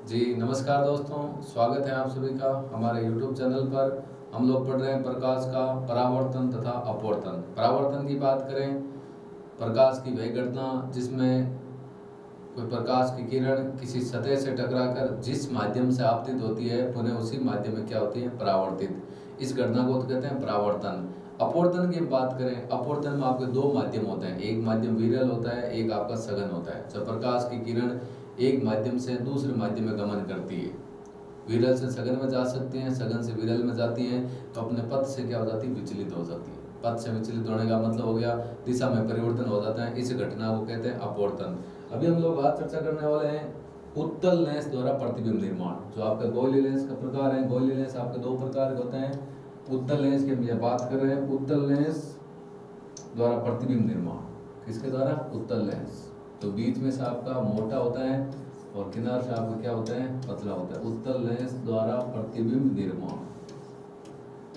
जी नमस्कार दोस्तों, स्वागत है आप सभी का हमारे YouTube चैनल पर। हम लोग पढ़ रहे हैं प्रकाश का परावर्तन तथा अपवर्तन। परावर्तन की बात करें, प्रकाश की वह घटना जिसमें कोई प्रकाश की किरण किसी सतह से टकराकर जिस माध्यम से आपतित होती है पुनः उसी माध्यम में क्या होती है, परावर्तित। इस घटना को तो कहते हैं परावर्तन। अपवर्तन की बात करें, अपवर्तन में आपके दो माध्यम होते हैं, एक माध्यम विरल होता है, एक आपका सघन होता है। जब प्रकाश की किरण एक माध्यम से दूसरे माध्यम में गमन करती है, विरल से सघन में जा सकती हैं, सघन से विरल में जाती हैं, तो अपने पथ से क्या हो जाती है, विचलित हो जाती है। पथ से विचलित होने का मतलब हो गया दिशा में परिवर्तन हो जाता है। इस घटना को कहते हैं अपवर्तन। अभी हम लोग आज चर्चा करने वाले हैं उत्तल लेंस द्वारा प्रतिबिंब निर्माण। जो आपका गोली लेंस का प्रकार है, गोली लेंस आपके दो प्रकार के होते हैं। उत्तल लेंस की हम ये बात कर रहे हैं, उत्तल लेंस द्वारा प्रतिबिंब निर्माण। किसके द्वारा? उत्तल लेंस। तो बीच में से आपका मोटा होता है और किनार से आपका क्या होता है, पतला होता है। उत्तल लेंस द्वारा प्रतिबिंब निर्माण।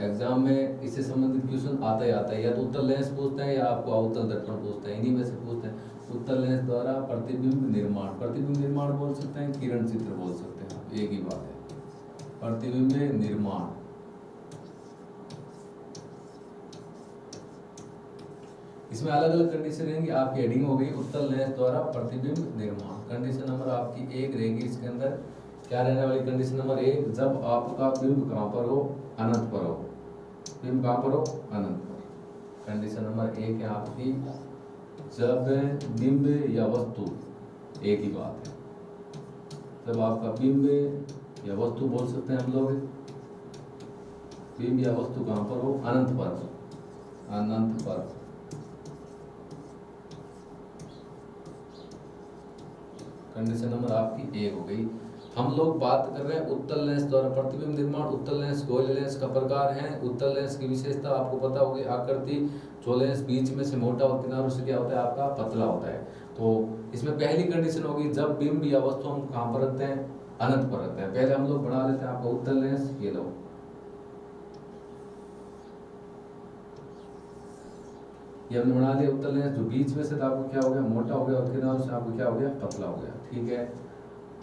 एग्जाम में इससे संबंधित क्वेश्चन आता ही आता है, या तो उत्तल लेंस पूछते हैं या आपको अवतल दर्पण पूछते हैं, इन्हीं में से पूछते हैं। उत्तल लेंस द्वारा प्रतिबिंब निर्माण, प्रतिबिंब निर्माण बोल सकते हैं, किरण चित्र बोल सकते हैं, एक ही बात है। प्रतिबिंब निर्माण, इसमें अलग अलग कंडीशन रहेंगी। आपकी हेडिंग हो गई उत्तल लेंस द्वारा प्रतिबिंब निर्माण। कंडीशन नंबर आपकी एक रहेगी, इसके अंदर क्या रहने वाली? कंडीशन नंबर एक, जब आपका बिंब कहां पर हो, अनंत पर हो। बिंब कहां पर हो, अनंत पर। कंडीशन नंबर एक है आपकी, जब बिंब या वस्तु, एक ही बात है, जब आपका बिंब या वस्तु बोल सकते हैं हम लोग, बिंब या वस्तु कहां पर हो, अनंत पर, अनंत पर। कंडीशन नंबर आपकी एक हो गई। हम लोग बात कर रहे हैं उत्तल लेंस द्वारा प्रतिबिंब निर्माण। उत्तल लेंस गोले लेंस का प्रकार है। उत्तल लेंस की विशेषता आपको पता होगी, आकृति। जो लेंस बीच में से मोटा और किनारों से क्या होता है, आपका पतला होता है। तो इसमें पहली कंडीशन होगी, जब बिंब या वस्तु हम कहां पर रखते हैं, अनंत पर रखते हैं। पहले हम लोग बना लेते हैं आपका उत्तल लेंस, ये लो, ये हमने बना लिया उत्तल लेंस। जो बीच में से तो आपको क्या हो गया, मोटा हो गया, और किनारों से आपको क्या हो गया, पतला हो गया। ठीक है।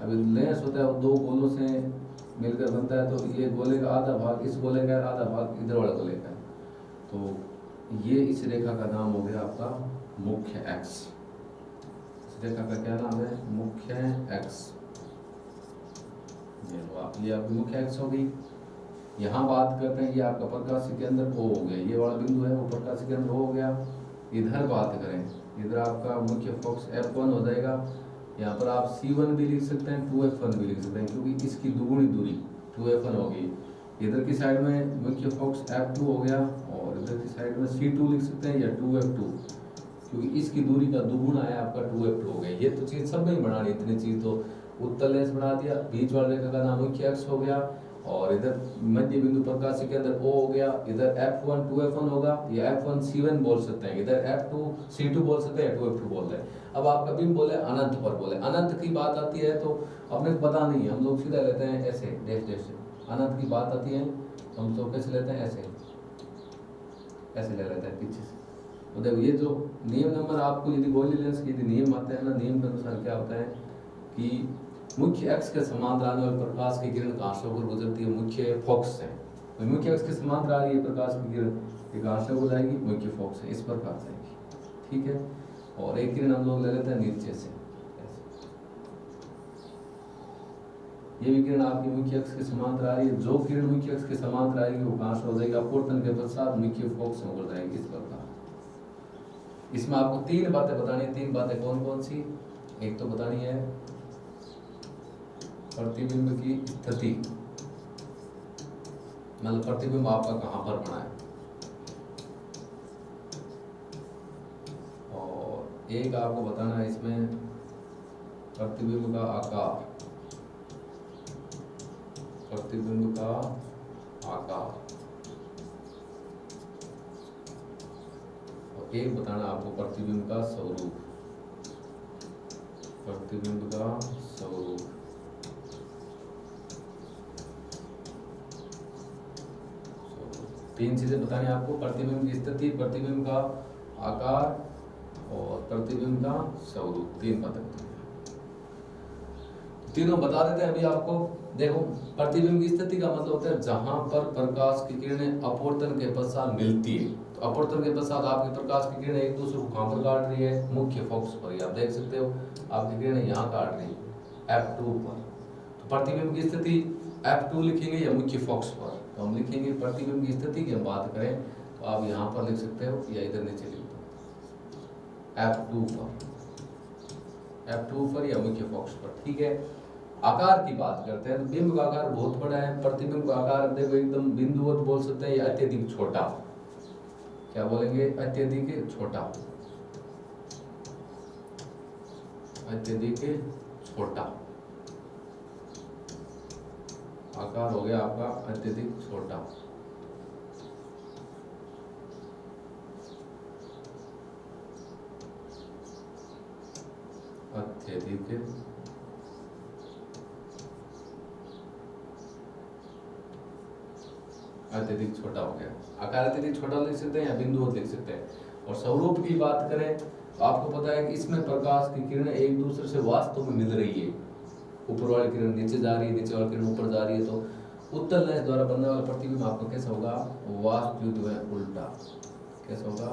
अभी लेंस होता है वो दो गोलों से मिलकर बनता है। तो ये गोले का आधा भाग इस गोले का, आधा भाग इधर वाले गोले का। तो ये इस रेखा का नाम हो गया आपका मुख्य एक्स। इस रेखा का क्या नाम है, मुख्य एक्स। ये तो आप, ये आपकी मुख्य एक्स हो गई। यहाँ बात करते हैं, ये आपका प्रकाश के अंदर O हो गया, ये वाला बिंदु है वो प्रकाश के अंदर O हो गया। इधर बात करें, इधर आपका मुख्य फोकस F1 हो जाएगा। यहाँ पर आप C1 भी लिख सकते हैं, 2F1 भी लिख सकते हैं, क्योंकि इसकी दुगुनी दूरी 2F1 होगी। इधर की साइड में मुख्य फोकस F2 हो गया, और इधर की साइड में C2 लिख सकते हैं, या 2F2, क्योंकि इसकी दूरी का दुगुना है आपका 2F2 हो गया। ये तो चीज़ सब में बनानी, इतनी चीज़ तो उत्तल लेंस बना दिया। बीच वाले रेखा का नाम मुख्य अक्ष हो गया, और इधर मध्य बिंदु प्रकाश के अंदर O हो गया। इधर F1 2F1 होगा, या F1 C1 बोल सकते हैं, इधर F2 C2 बोल सकते हैं, 2F2 बोलते हैं। अब आपका बिंब बोले अनंत पर, बोले अनंत की बात आती है तो अपने को पता नहीं है, हम लोग सीधा लेते हैं ऐसे, डैश डैश से। अनंत की बात आती है हम तो कैसे लेते हैं, ऐसे, ऐसे ले लेते हैं पीछे से। तो देखो, ये जो नियम नंबर आपको यदि गोली लेंस के यदि नियम आते हैं ना, नियम के अनुसार क्या होता है कि मुख्य अक्ष के समांतर आने वाले प्रकाश की किरण कहां से होकर गुजरती है, मुख्य फोकस से। तो मुख्य अक्ष के समांतर आ रही है प्रकाश की किरण, ये कहां से हो जाएगी, मुख्य फोकस से, इस प्रकार से आएगी। ठीक है। और एक किरण हम लोग ले लेते हैं नीचे से, ये भी किरण आपकी मुख्य अक्ष के समांतर आ रही है। जो किरण मुख्य अक्ष के समांतर आएगी वो कहां से हो जाएगी, अपवर्तन के पश्चात मुख्य फोकस में हो जाएगी, इस प्रकार। इसमें आपको तीन बातें बतानी है। तीन बातें कौन कौन सी? एक तो बतानी है प्रतिबिंब की स्थिति, मतलब प्रतिबिंब आपका कहां पर बना है, और एक आपको बताना है इसमें प्रतिबिंब का आकार, प्रतिबिंब का आकार, और एक बताना आपको प्रतिबिंब का स्वरूप, प्रतिबिंब का स्वरूप। तीन चीजें बतानी है आपको, प्रतिबिंब की स्थिति, प्रतिबिंब का आकार और प्रतिबिंब का स्वरूप। तीन बातें बतानी है। तीनों बता देते हैं अभी आपको। देखो, प्रतिबिंब की स्थिति का मतलब होता है जहां पर प्रकाश की किरणें अपवर्तन के पश्चात मिलती है। तो अपवर्तन के पश्चात आपकी प्रकाश की किरणें एक दूसरे को कहां पर काट रही है, मुख्य फोकस पर। आप देख सकते हो आपकी किरणें यहाँ काट रही है F2 पर। तो प्रतिबिंब की स्थिति F2 लिखेंगे या मुख्य फोकस पर, तो हम लिखेंगे प्रतिबिंब की स्थिति की हम बात करें तो आप यहाँ पर लिख सकते हो या इधर नीचे लिख दो F2 पर, F2 पर या मुख्य फोकस पर। ठीक है, आकार की बात करते हैं तो बिंब का आकार बहुत बड़ा है, प्रतिबिंब का आकार देखो एकदम बिंदुवत बोल सकते हैं या अत्यधिक छोटा। क्या बोलेंगे, अत्यधिक छोटा, अत्यधिक छोटा आकार हो गया आपका अत्यधिक छोटा। अत्यधिक अत्यधिक छोटा हो गया, आकार अत्यधिक छोटा लिख सकते हैं या बिंदुवत लिख सकते हैं। और स्वरूप की बात करें तो आपको पता है कि इसमें प्रकाश की किरणें एक दूसरे से वास्तव में मिल रही है। ऊपर वाली किरण नीचे जा रही है, नीचे वाली किरण ऊपर जा रही है। तो उत्तल लेंस द्वारा बनने वाला प्रतिबिंब आपको कैसा होगा, वास्तविक व उल्टा। कैसा होगा,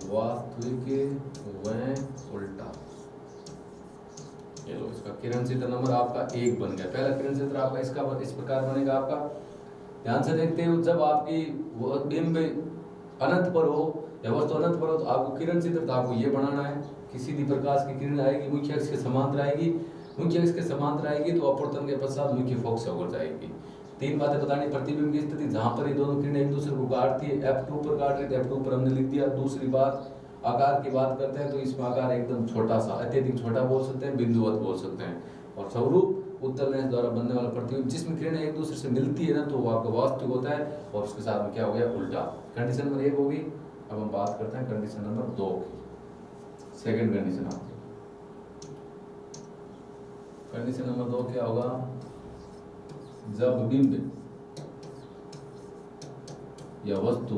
वास्तविक व उल्टा। ये लो, इसका किरण चित्र नंबर आपका 1 बन गया। पहला किरण चित्र आपका इसका इस प्रकार बनेगा आपका। ध्यान से देखते हो, जब आपकी बिंब अनंत पर हो या वस्तु अनंत पर हो तो आपको किरण चित्र तो आपको ये बनाना है कि सीधी प्रकाश की किरण आएगी, मुख्य अक्ष के समांतर आएगी। मुख्य अक्ष के समांतर आएगी तो अपवर्तन के पश्चात मुख्य फोकस होकर जाएगी। 3 बातें बतानी। प्रतिबिंब की स्थिति जहां पर ये दोनों किरणें एक दूसरे को काटती है, F2 पर काट रही है, F2 पर हमने लिख दिया। दूसरी बात, आकार की बात करते हैं तो इसमें आकार एकदम छोटा सा, अत्यधिक छोटा बोल सकते हैं, बिंदुवत बोल सकते हैं। और स्वरूप, उत्तल लेंस द्वारा बनने वाला प्रतिबिंब जिसमें किरणें एक दूसरे से मिलती है ना, तो वो आपका वास्तविक होता है और उसके साथ में क्या हो गया, उल्टा। कंडीशन नंबर 1 होगी। अब हम बात करते हैं कंडीशन नंबर 2 की। सेकंड कंडीशन आपकी, कंडीशन नंबर 2 क्या होगा, जब बिंब या वस्तु,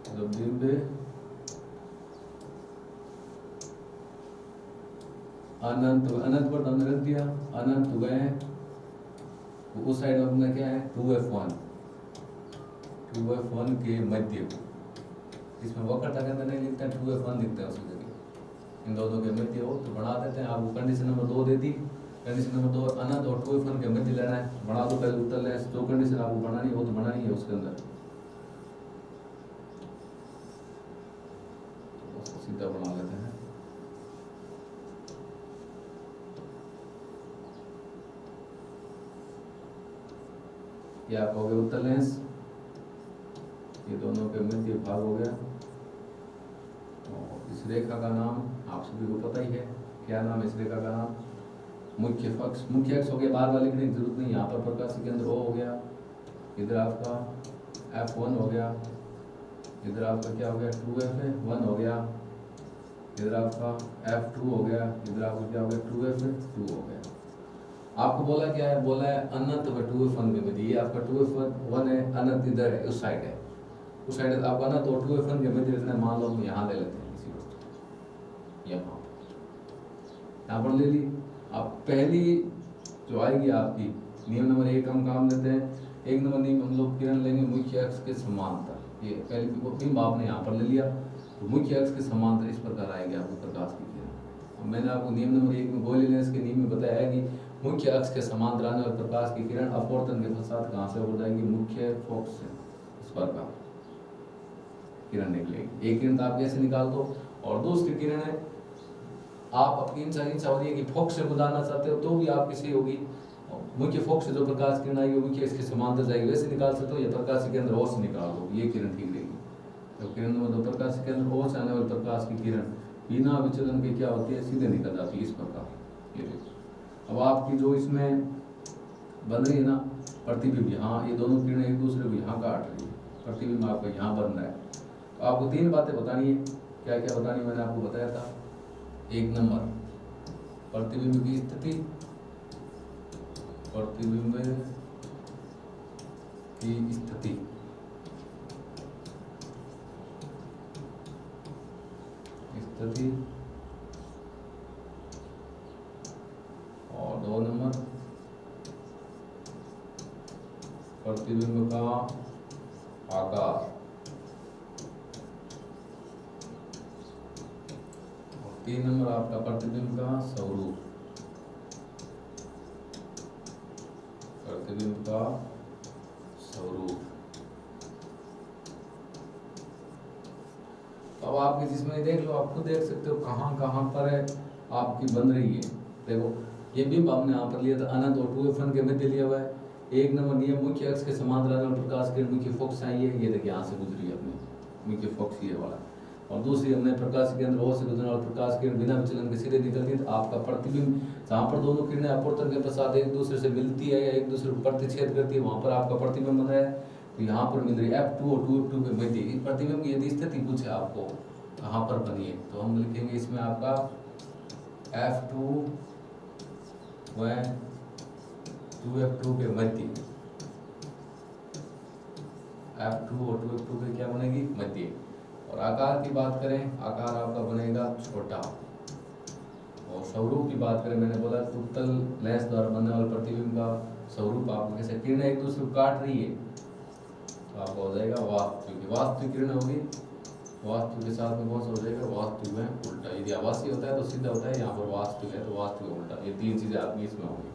जब बिंब अनंत, अनंत पर हमने रख दिया, अनंत गए तो उस साइड में हमने क्या है 2f1, 2f1 के मध्य, इसमें वक्रता के अंदर नहीं लिखते हैं, 2f1 लिखते हैं उसी जगह। इन दोनों के मध्य हो तो बना देते हैं। आपको कंडीशन नंबर 2 दे दी। कंडीशन नंबर 2 अनंत और 2f1 के मध्य लेना है, बना दो पहले उत्तर लेंस। जो कंडीशन आपको बनानी है वो तो बनानी है उसके अंदर, सीधा बना लेते हैं। ये आप हो गया उत्तर लेंस, ये दोनों के मध्य भाग हो गया। और इस रेखा का नाम आप सभी को पता ही है, क्या नाम है इस रेखा का नाम, मुख्य अक्ष। मुख्य अक्ष हो गया, बार बार लिखने की जरूरत नहीं। यहाँ पर प्रकाश के अंदर O हो गया, इधर आपका F1 हो गया, इधर आपका क्या हो गया 2f1 हो गया, इधर आपका F2 हो गया, इधर आपका क्या हो गया 2f2 हो गया। आपको बोला क्या है, बोला है अनंत व 2f1 के मध्य। ये आपका 2f1 है, अनंत इधर है, उस साइड है, उस साइड आपका अनंत और 2f1 के मध्य रखना है। मान लो हम यहाँ ले लेते हैं किसी वस्तु, यहाँ पर ले ली। अब पहली जो आएगी आपकी नियम नंबर 1 हम काम लेते हैं। 1 नंबर नियम हम लोग किरण लेंगे मुख्य अक्ष के समांतर। ये पहली बिंब आपने यहाँ पर ले लिया तो मुख्य अक्ष के समांतर इस प्रकार आएगी आपको प्रकाश की किरण। मैंने आपको नियम नंबर 1 में गोली लेंस के नियम में बताया है कि मुख्य अक्ष के समांतर आने वाले प्रकाश की किरण अपवर्तन के पश्चात कहाँ से हो जाएगी, मुख्य फोकस से इस प्रकार किरण निकलेगी। एक किरण आप कैसे निकाल दो, और दूसरी किरण है आप अपनी इच्छा हो रही है कि फोकस से गुजारना चाहते हो तो भी आपकी सही होगी। मुख्य फोकस से जो प्रकाश किरण आएगी वो मुख्य इसके समांतर जाएगी, वैसे निकाल सकते हो, या प्रकाश के अंदर और से निकाल दो, ये किरण ठीक रहेगी। तो किरण में दो प्रकाश के अंदर और से आने वाली प्रकाश की किरण बिना विचलन के क्या होती है, सीधे निकल जाती है इस प्रकार। ये देखो, अब आपकी जो इसमें बन रही है ना प्रतिबिंब, यहाँ ये दोनों किरणें एक दूसरे को यहाँ काट रही है, प्रतिबिंब आपका यहाँ बन रहा है। तो आपको 3 बातें बतानी है। क्या क्या बतानी मैंने आपको बताया था। 1 नंबर प्रतिबिंब की स्थिति, प्रतिबिंब की स्थिति, 2 नंबर प्रतिबिंब का आकार, 3 नंबर आपका प्रतिबिंब का स्वरूप, प्रतिबिंब का स्वरूप। अब आपकी जिसमें देख लो, आप खुद देख सकते हो कहाँ कहाँ पर है आपकी बन रही है। देखो ये बिंब हमने यहाँ पर लिया था अनंत और 2f1 के मध्य लिया हुआ है। 1 नंबर नियम मुख्य अक्ष के समांतराल प्रकाश किरण मुख्य फोकस आई है, ये देखिए यहाँ से गुजरी है अपनी मुख्य फोकस ये वाला। और दूसरी हमने प्रकाश केंद्र O से गुजरने वाला प्रकाश किरण बिना विचलन के सीधे निकलती है। तो आपका प्रतिबिंब जहाँ पर दोनों किरणें अपवर्तन के पश्चात एक दूसरे से मिलती है या एक दूसरे को प्रतिच्छेद करती है, वहाँ पर आपका प्रतिबिंब बन रहा है। तो यहाँ पर मिल रही है F2 और 2F2 के मध्य प्रतिबिंब की यदि स्थिति पूछे आपको कहाँ पर बनी है, तो हम लिखेंगे इसमें आपका F2 व 2F2 के मध्य, F2 और 2F2 के क्या बनेगी मध्य। और आकार की बात करें, आकार आपका बनेगा छोटा। और स्वरूप की बात करें, मैंने बोला उत्तल लेंस द्वारा बनने वाले प्रतिबिंब का स्वरूप आपको कैसे, किरणें एक दूसरे को काट रही है तो आपका हो जाएगा वास्तविक, वास्तविक किरण होगी, वास्तविक के साथ में कौन सा हो जाएगा वास्तविक में उल्टा। यदि आवासीय होता है तो सीधा होता है, यहाँ पर वास्तविक है तो वास्तविक उल्टा। ये 3 चीजें आपकी इसमें होंगी।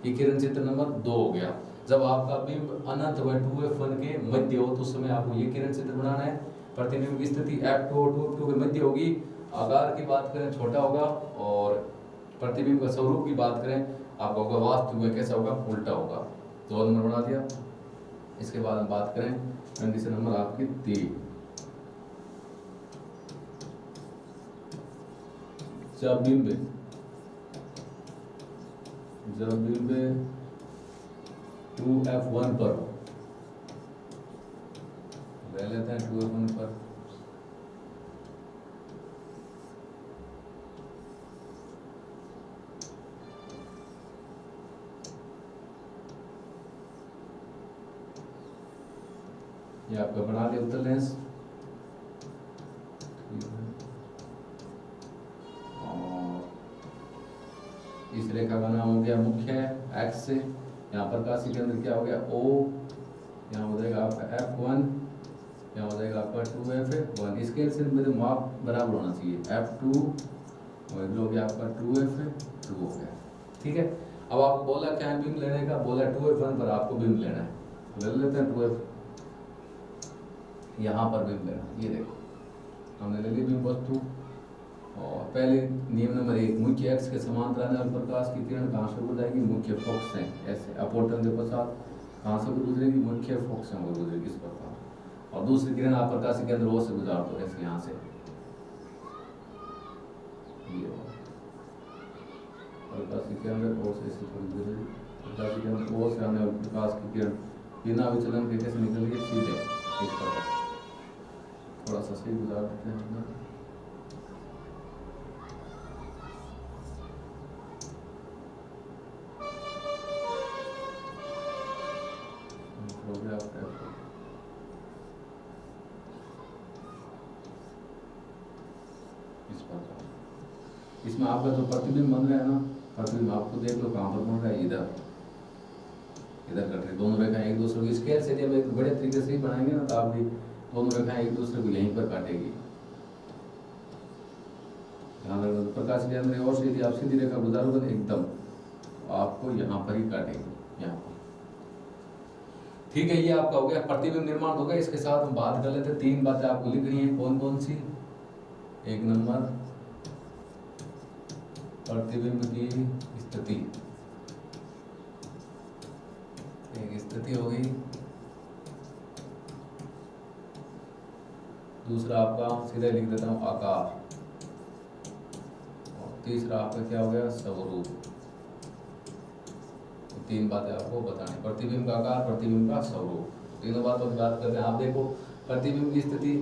ये किरण चित्र नंबर 2 हो गया। जब आपका बिंब अनंत व 2f1 के मध्य हो तो उस समय आपको ये किरण चित्र बनाना है। प्रतिबिंब की स्थिति F2 और 2f2 के मध्य होगी। आकार की बात करें छोटा होगा, और प्रतिबिंब का स्वरूप की बात करें आपका होगा वास्तविक में कैसा होगा उल्टा होगा। 2 नंबर बना दिया। इसके बाद हम बात करें कंडीशन नंबर आपकी 3। जब बिंब 2f1 पर हो, ले लेते हैं 2f1 पर, ये आपका बना लिया उत्तल लेंस। इस रेखा का नाम हो गया मुख्य एक्स से, यहाँ पर प्रकाशीय केंद्र क्या हो गया O, यहाँ हो जाएगा आपका F1, यहाँ हो जाएगा आपका 2f1। स्केल से मेरे माप बराबर होना चाहिए, F2 और हो गया आपका 2f2 हो गया। ठीक है, अब आपको बोला क्या है बिंब लेने का, बोला 2f1 पर आपको बिंब लेना है, ले लेते हैं 2f, यहाँ पर बिंब लेना। ये देखो हमने ले ली बिंब वस्तु। और पहले नियम नंबर 1, मुख्य अक्ष के समांतर आने प्रकाश की किरण कहाँ से गुजरेगी मुख्य फोकस से, ऐसे अपवर्तन के पश्चात कहाँ से गुजरेगी मुख्य फोकस से गुजरेगी इस प्रकार। और दूसरी किरण आप प्रकाश केंद्र O से गुजार दो, ऐसे यहाँ से ये प्रकाश केंद्र O से ऐसे गुजरेगी, प्रकाश केंद्र O से आने वाले प्रकाश की किरण बिना विचलन के कैसे निकल गई सीधे इस प्रकार। थोड़ा सा सही गुजार देते हैं। इसमें आपका जो प्रतिबिंब बन रहा है ना, प्रतिबिंब आपको देख लो कहाँ पर बन रहा है, इधर कट रही दोनों रेखाएं एक दूसरे को स्केल से जब एक बड़े तरीके से ही बनाएंगे ना तो आपकी दोनों रेखाएं एक दूसरे को यहीं पर काटेगी। ध्यान रखना, प्रकाश के अंदर और सीधी आप सीधी रेखा गुजारोगे एकदम आपको यहाँ पर ही काटेगी, यहाँ पर। ठीक है, ये आपका हो गया प्रतिबिंब निर्माण हो गया। इसके साथ हम बात कर लेते हैं, 3 बातें आपको लिखनी है। कौन कौन सी? 1 नंबर प्रतिबिंब की स्थिति, एक स्थिति हो गई। दूसरा आपका सीधे लिख देता हूं आकार, और तीसरा आपका क्या हो गया स्वरूप। 3 बातें आपको बतानी, प्रतिबिंब का आकार, प्रतिबिंब का स्वरूप, तीनों बातों की बात करते हैं। आप देखो प्रतिबिंब की स्थिति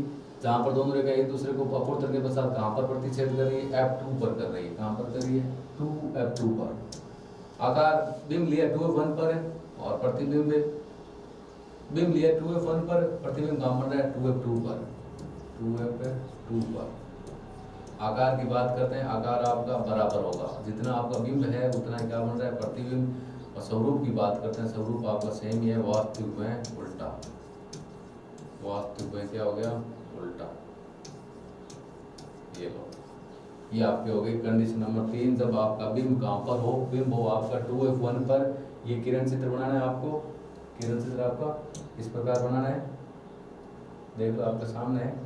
जहाँ पर दोनों रेखा एक दूसरे को अपवर्तन के पश्चात कहाँ पर प्रतिच्छेद कर रही है, F2 पर कर रही है। कहाँ पर कर रही है? 2F2 पर। आकार बिंब लिया 2F1 पर है, और प्रतिबिंब बिंब लिया 2F1 पर, प्रतिबिंब कहाँ बन रहा है 2F2 पर, 2F2 पर। आकार की बात करते हैं, आकार आपका बराबर होगा, जितना आपका बिंब है उतना क्या बन रहा है, प्रतिबिंब। और स्वरूप की बात करते हैं, स्वरूप आपका सेम ही है, वास्तविक में उल्टा, वास्तविक में क्या हो गया, उल्टा। ये लो, ये आपके हो गई कंडीशन नंबर 3। जब आपका बिंब कहाँ पर हो, बिंब हो आपका 2f1 पर। ये किरण चित्र बनाना है आपको, किरण चित्र आपका इस प्रकार बनाना है, देख लो आपके सामने है।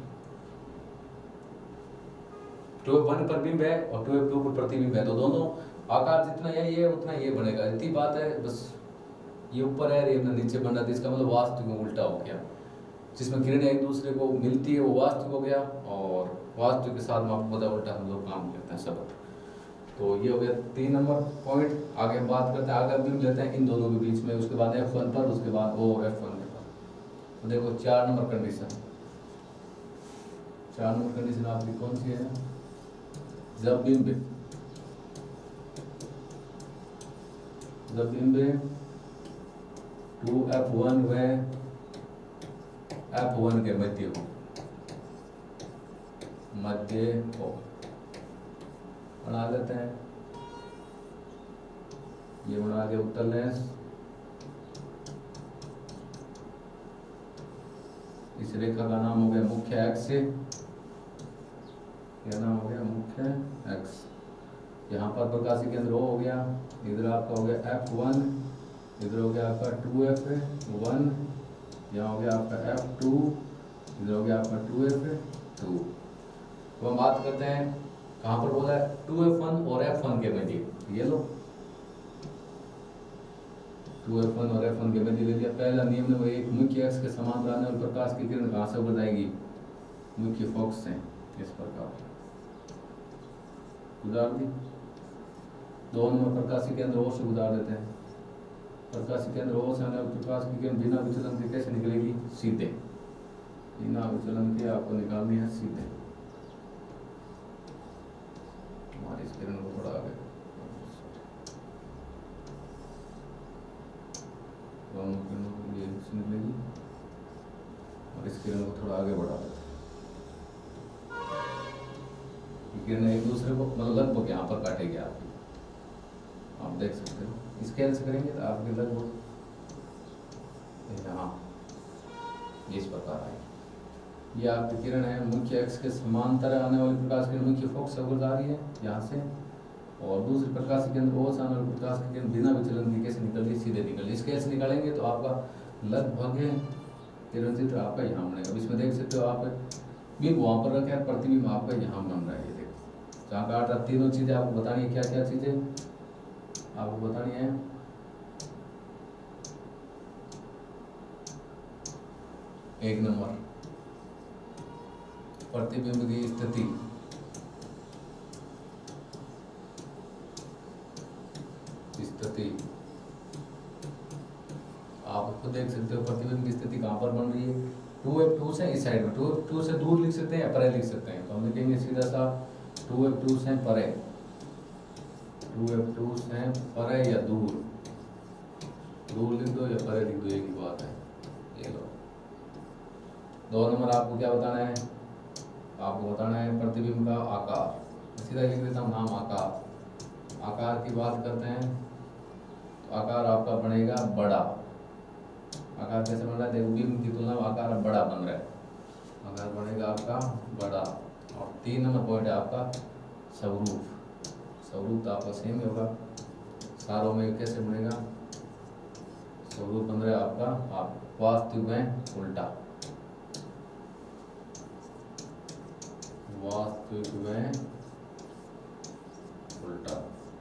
2f1 पर बिंब है और 2f2 पर प्रतिबिंब है, तो दोनों आकार जितना ये उतना ये बनेगा, इतनी बात है बस। ये ऊपर है, ये नीचे बन रहा था, इसका मतलब वास्तविक में उल्टा हो गया। जिसमें किरणें एक दूसरे को मिलती है वो वास्तविक हो गया, और वास्तविक के साथ में आपको पता उल्टा हम लोग काम करते हैं सब। तो ये हो गया 3 नंबर पॉइंट। आगे बात करते हैं, आगे बिंब लेते हैं इन दोनों के बीच में, उसके बाद f1 पर, उसके बाद f1 के पर। तो देखो 4 नंबर कंडीशन, 4 नंबर कंडीशन आपकी कौन सी है, जब बिंब 2f1 व f1 के मध्य हो, बना लेते हैं। ये बना के उत्तल लेंस, इस रेखा का नाम हो गया मुख्य अक्ष, क्या नाम हो गया, मुख्य अक्ष। यहाँ पर प्रकाशीय केंद्र हो गया, इधर आपका हो गया f1, इधर हो गया आपका 2f1, यहाँ हो गया आपका f2, इधर हो गया आपका 2f2। तो हम बात करते हैं कहाँ पर बोला है, 2f1 और f1 के मध्य। ये लो 2f1 और f1 के मध्य ले लिया। पहला नियम नंबर 1, मुख्य अक्ष के समांतर आने वाली प्रकाश की किरण कहाँ से उड़ जाएगी, मुख्य फोकस से, इस प्रकार गुजार दी। 2 नंबर प्रकाशीय केंद्र O से गुजार देते हैं। प्रकाशीय केंद्र O से आने वाली प्रकाश की किरण बिना विचलन के कैसे निकलेगी, सीधे, बिना विचलन के आपको निकालनी है सीधे। हमारी इस किरण को थोड़ा आगे, दोनों किरणों के लिए निकलेगी, और इस किरण को थोड़ा आगे बढ़ा देते हैं। किरण एक दूसरे को मतलब लगभग यहाँ पर काटेगी आपकी, आप देख सकते हो। स्केल से करेंगे तो आपके लगभग यहाँ इस प्रकार आएगी। ये आपकी किरण है, मुख्य अक्ष के समांतर आने वाली प्रकाश किरण मुख्य फोकस से गुजर रही है यहाँ से, और दूसरी प्रकाश के केंद्र O से आने वाली प्रकाश की किरण बिना विचलन के कैसे निकल रही, सीधे निकल रही। स्केल से निकालेंगे तो आपका लगभग किरण चित्र आपका यहाँ बनेगा। इसमें देख सकते हो आप बिंब वहाँ पर रखे हैं, प्रतिबिंब आपका यहाँ बन रहा है। ये देखो जहाँ काट रहा, तीनों चीजें आपको बतानी है, क्या क्या चीजें आपको बतानी है। एक नंबर प्रतिबिंब की स्थिति, आप खुद देख सकते हो प्रतिबिंब की स्थिति कहाँ पर बन रही है। 2f2 से इस साइड में, 2f2 से दूर लिख सकते हैं या परे लिख सकते हैं, तो हम लिखेंगे सीधा सा 2f2 से परे, 2f2 से परे या दूर, दूर लिख दो या परे लिख दो, एक ही बात है। ये लो 2 नंबर आपको क्या बताना है, आपको बताना है प्रतिबिंब का आकार। सीधा लिख देता हूँ नाम आकार। आकार की बात करते हैं तो आकार आपका बनेगा बड़ा। आकार कैसे बन रहा है, देखो बिंब की तुलना में आकार बड़ा बन रहा है, आकार बनेगा आपका बड़ा। और 3 नंबर पॉइंट है आपका स्वरूप। स्वरूप तो आपका सेम ही होगा, सारों में कैसे बनेगा, स्वरूप बन रहा है आपका आप वास्तविक में उल्टा, वास्तविक में उल्टा।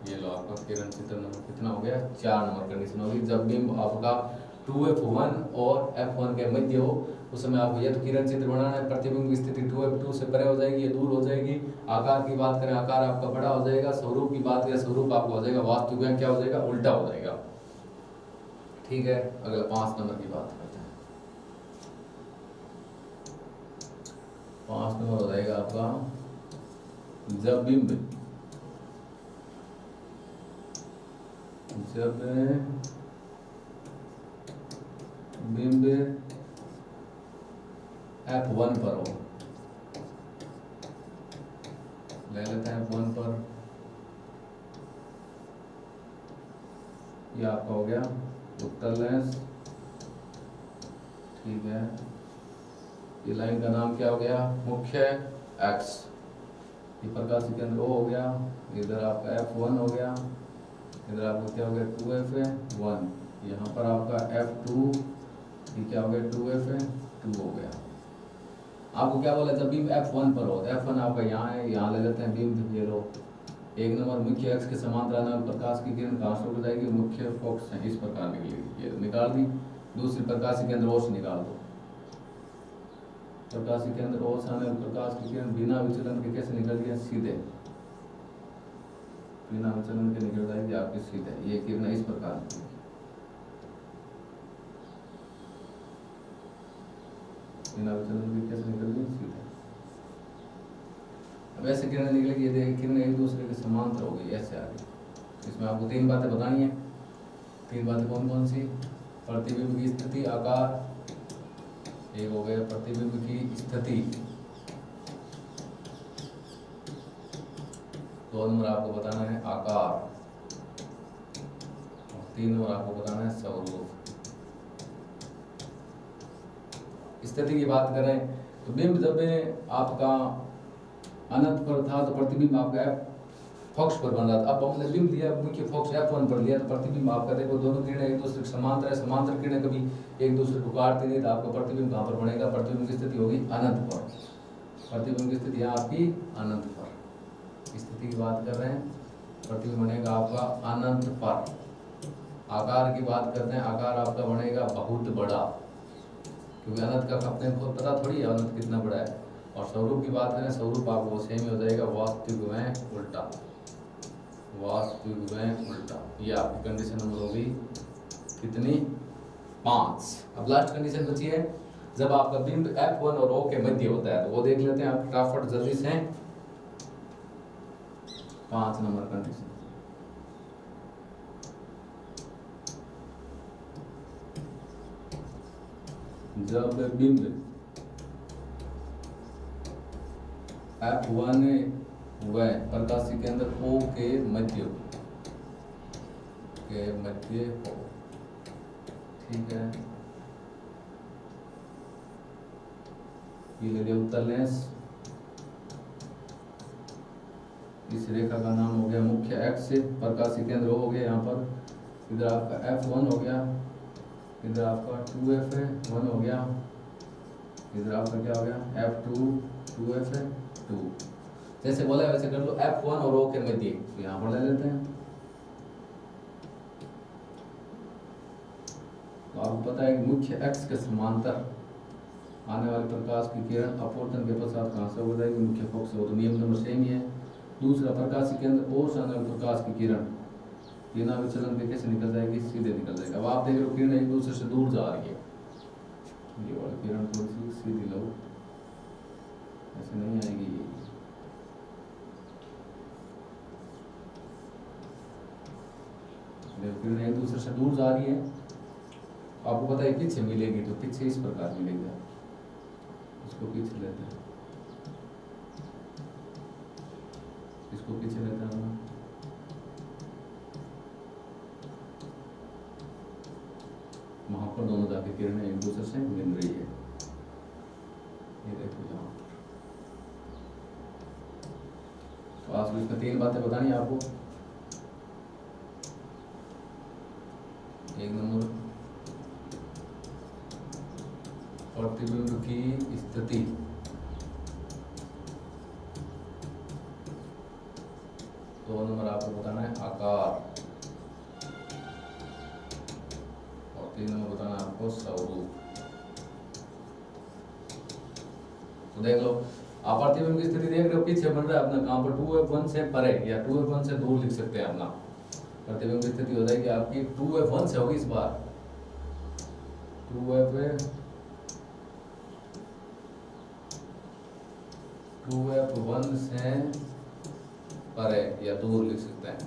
ये लो आपका किरण चित्र नंबर कितना हो गया, 4 नंबर कंडीशन होगी। जब बिंब आपका 2f1 और f1 के मध्य हो, उस समय आपको यह तो किरण चित्र बनाना है। प्रतिबिंब की स्थिति 2f2 से परे हो जाएगी, ये दूर हो जाएगी। आकार की बात करें, आकार आपका बड़ा हो जाएगा। स्वरूप की बात करें, स्वरूप आपका हो जाएगा वास्तविक में क्या हो जाएगा, उल्टा हो जाएगा। ठीक है, अगला 5 नंबर की बात करते हैं। 5 नंबर हो जाएगा आपका, जब बिंब f1 पर हो, ले लेते हैं F1 पर, ये आपका हो गया उत्तल लेंस। ठीक है, ये लाइन का नाम क्या हो गया, मुख्य एक्स। ये प्रकाशीय केंद्र O हो गया, इधर आपका F1 हो गया, इधर आपका क्या हो गया 2F1, यहाँ पर आपका F2, ये क्या हो गया 2F2 हो गया। आपको क्या बोला, जब बीम F1 पर हो, F1 आपका यहाँ है, यहाँ ले लेते हैं बीम, ये लो। एक नंबर मुख्य एक्स के समांतर आने वाले प्रकाश की किरण कहाँ से उड़ जाएगी, मुख्य फोकस है, इस प्रकार निकलेगी, ये निकाल दी। दूसरी प्रकाशीय केंद्र O से निकाल दो, प्रकाशीय केंद्र O से आने वाले प्रकाश की किरण बिना विचलन के कैसे निकल गया, सीधे बिना विचलन के निकल जाएगी आपकी सीधे, ये किरण इस प्रकार निकलेगी, बिना विचलन के कैसे निकल गई, सीधे। अब ऐसे किरणें निकलेगी, ये देखिए किरणें एक दूसरे के समांतर हो गई, ऐसे आ गई। इसमें आपको तीन बातें बतानी है। तीन बातें कौन कौन सी, प्रतिबिंब की स्थिति, आकार, एक हो गया प्रतिबिंब की स्थिति, दो नंबर आपको बताना है आकार, और तीन नंबर आपको बताना है स्वरूप। स्थिति की बात करें तो बिंब जब आपका अनंत पर था तो प्रतिबिंब आपका फोकस पर बन रहा था। अब हमने बिंब लिया, मुख्य फोकस F1 पर लिया, तो प्रतिबिंब आपका देखो दोनों किरणें एक दूसरे के समांतर है, समांतर किरणें कभी एक दूसरे को काटती नहीं, तो आपका प्रतिबिंब कहाँ पर बनेगा, प्रतिबिंब की स्थिति होगी अनंत पर, प्रतिबिंब की स्थिति यहाँ आपकी अनंत पर। स्थिति की बात कर रहे हैं, प्रतिबिंब बनेगा आपका अनंत पर। आकार की बात करते हैं, आकार आपका बनेगा बहुत बड़ा, क्योंकि अनंत का अपने को पता थोड़ी है अनंत कितना बड़ा है। और स्वरूप की बात करें, स्वरूप आपको सेम ही हो जाएगा, वास्तविक में उल्टा, वास्तविक में उल्टा। ये आपकी कंडीशन नंबर होगी कितनी, 5। अब लास्ट कंडीशन बची है, जब आपका बिंब F1 और O के मध्य होता है, तो वो देख लेते हैं आप फटाफट जल्दी से। 5 नंबर कंडीशन, जब बिंब F1 व प्रकाशीय केंद्र O के मध्य हो, ठीक है। ये ले लिया उत्तल लेंस, इस रेखा का नाम हो गया मुख्य एक्स, प्रकाशीय केंद्र O हो गया यहाँ पर, इधर आपका F1 हो गया, इधर आपका 2F1 हो गया, इधर आपका क्या हो गया F2, 2F2। जैसे बोला है वैसे कर लो, F1 और O के मध्य, तो यहाँ पर ले लेते हैं। तो आपको पता है कि मुख्य एक्स के समांतर आने वाले प्रकाश की किरण अपवर्तन के पश्चात कहाँ से हो जाएगी, मुख्य फोकस हो, तो नियम नंबर सेम ही है। दूसरा, प्रकाशीय केंद्र O से आने वाले प्रकाश की किरण बिना विचलन के कैसे निकल जाएगी, सीधे निकल जाएगी। अब आप देख रहे हो किरण एक दूसरे से दूर जा रही है, ये वाली किरण थोड़ी सी सीधी लो, ऐसे नहीं आएगी, किरण एक दूसरे से दूर जा रही है। आपको पता है पीछे मिलेगी, तो पीछे इस प्रकार मिलेगा, इसको पीछे लेते हैं, इसको पीछे लेते हैं हम, वहां पर दोनों जाके किरणें एक दूसरे से मिल रही है, ये देखो यहाँ। तो आज इसमें 3 बातें बतानी है आपको। एक नंबर, प्रतिबिंब की स्थिति, दो नंबर आपको बताना है आकार, और 3 नंबर बताना है आपको स्वरूप। तो देख लो, आप प्रतिबिंब की स्थिति देख रहे हो, पीछे बन रहा है अपना, कहां पर 2F1 से परे या 2F1 से दूर लिख सकते हैं अपना। प्रतिबिंब की स्थिति हो जाएगी आपकी 2F1 से होगी इस बार, 2F1 से परे या दूर लिख सकते हैं।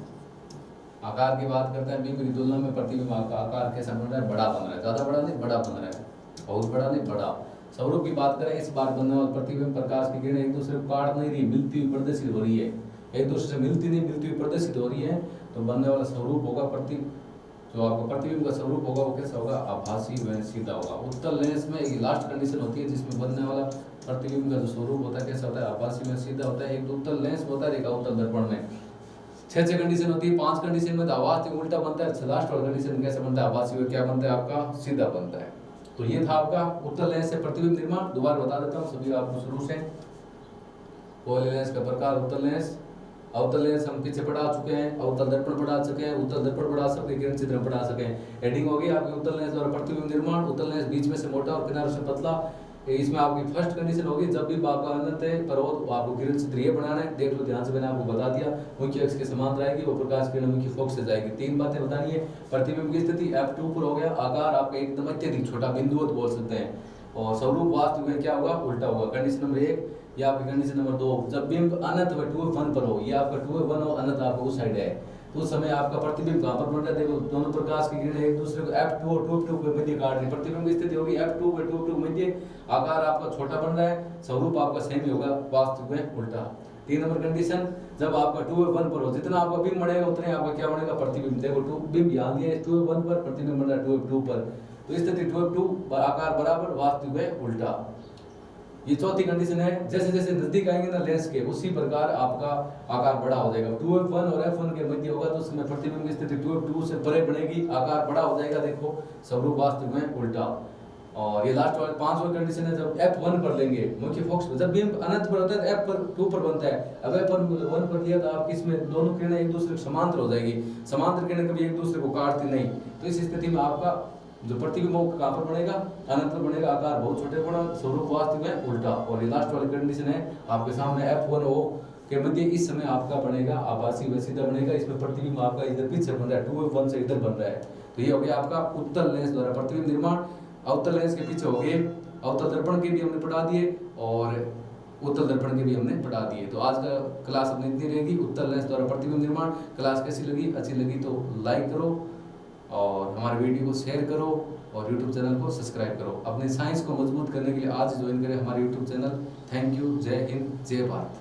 आकार की बात करते हैं, बिंब की तुलना में प्रतिबिंब का आकार कैसा बन रहा है, बड़ा बन रहा है, ज्यादा बड़ा नहीं, बड़ा बन रहा है, बहुत बड़ा नहीं, बड़ा। स्वरूप की बात करें, इस बार बनने वाले प्रतिबिंब प्रकाश की किरणें एक दूसरे को काट नहीं रही, मिलती हुई प्रदर्शित हो रही है, एक दूसरे से मिलती नहीं, मिलती हुई प्रदर्शित हो रही है, तो बनने वाला स्वरूप होगा जो आपका प्रतिबिंब का स्वरूप होगा वो कैसा होगा, आभासी व सीधा होगा। उत्तल लेंस में एक लास्ट कंडीशन होती है जिसमें बनने वाला प्रतिबिंब का जो स्वरूप होता है कैसा होता है, आभासी में सीधा होता है। एक तो उत्तल लेंस होता है, एक अवतल दर्पण में 6 कंडीशन होती है। 5 कंडीशन में तो आभासी उल्टा बनता है, लास्ट वाला कंडीशन कैसे बनता है, आभासी में क्या बनता है आपका, सीधा बनता है। तो ये था आपका उत्तल लेंस से प्रतिबिंब निर्माण। दोबारा बता देता हूँ सभी आपको शुरू से। कोवैलेंट लेंस का प्रकार उत्तल लेंस, अवतल लेंस हम पीछे पढ़ा चुके हैं, अवतल दर्पण पढ़ा चुके हैं, उत्तल दर्पण पढ़ा सकते हैं, किरण चित्र पढ़ा सके हैं। हेडिंग होगी आपकी उत्तल लेंस द्वारा प्रतिबिंब निर्माण। उत्तल लेंस बीच में से मोटा और किनारों से पतला। इसमें आपकी फर्स्ट कंडीशन होगी जब भी आपका अनंत है पर आपको किरण चित्र ये बनाना है, देख लो ध्यान से, मैंने आपको बता दिया। मुख्य अक्ष के समान रहेगी, वो प्रकाश किरण मुख्य फोकस से जाएगी। 3 बातें बतानी है। प्रतिबिंब की स्थिति F2 पर हो गया, आकार आपका एकदम अत्यधिक छोटा बिंदुवत बोल सकते हैं, और स्वरूप वास्तव में क्या होगा, उल्टा होगा। कंडीशन नंबर 1 या आपकी कंडीशन नंबर 2, जब बिंब अनंत व 2f1 पर हो, ये आपका 2f1 और अनंत आपका उस साइड है, तो उस समय आपका प्रतिबिंब कहां पर बन रहा है, देखो दोनों प्रकाश की किरणें एक दूसरे को F2 और 2f2 के मध्य काट रही। प्रतिबिंब की स्थिति होगी F2 व 2f2 के मध्य, आकार आपका छोटा बन रहा है, स्वरूप आपका सेम ही होगा, वास्तव में उल्टा। 3 नंबर कंडीशन, जब आपका 2f1 पर हो, जितना आपका बिंब बढ़ेगा उतने आपका क्या बढ़ेगा, प्रतिबिंब। देखो 2 बिंब यहां दिया है 2f1 पर, प्रतिबिंब बन रहा है 2f2 पर, तो इस स्थिति 2f2 आकार बराबर, वास्तव में उल्टा। ये चौथी कंडीशन है। जैसे जैसे नजदीक आएंगे ना लेंस के, उसी प्रकार आपका आकार बड़ा हो जाएगा। 2f1 और f1 के मध्य होगा तो उस समय प्रतिबिंब की स्थिति 2f2 से परे बनेगी, आकार बड़ा हो जाएगा, देखो स्वरूप वास्तव में उल्टा। और ये लास्ट वाली 5वीं कंडीशन है, जब f1 पर लेंगे मुख्य फोकस, जब बिंब अनंत पर होता है तो f2 पर बनता है। अब f1 पर लिया तो आपकी इसमें दोनों किरणें एक दूसरे को समांतर हो जाएगी, समांतर किरणें कभी एक दूसरे को काटती नहीं, तो इस स्थिति में आपका जो प्रतिबिंब कहां पर बनेगा, अनंत पर बनेगा, आकार बहुत छोटे बना, स्वरूप वास्तव में उल्टा। और ये लास्ट वाली कंडीशन है आपके सामने F1O के मध्य, इस समय आपका बनेगा आभासी व सीधा बनेगा, इसमें प्रतिबिंब आपका इधर पीछे बन रहा है, 2f1 से इधर बन रहा है। तो ये हो गया आपका उत्तल लेंस द्वारा प्रतिबिंब निर्माण। अवतल लेंस के पीछे हो गए अवतल दर्पण के भी हमने पढ़ा दिए और उत्तल दर्पण के भी हमने पढ़ा दिए। तो आज का क्लास अपनी इतनी रहेगी, उत्तल लेंस द्वारा प्रतिबिंब निर्माण। क्लास कैसी लगी, अच्छी लगी तो लाइक करो और हमारे वीडियो को शेयर करो और यूट्यूब चैनल को सब्सक्राइब करो। अपने साइंस को मजबूत करने के लिए आज ज्वाइन करें हमारे यूट्यूब चैनल। थैंक यू, जय हिंद, जय भारत।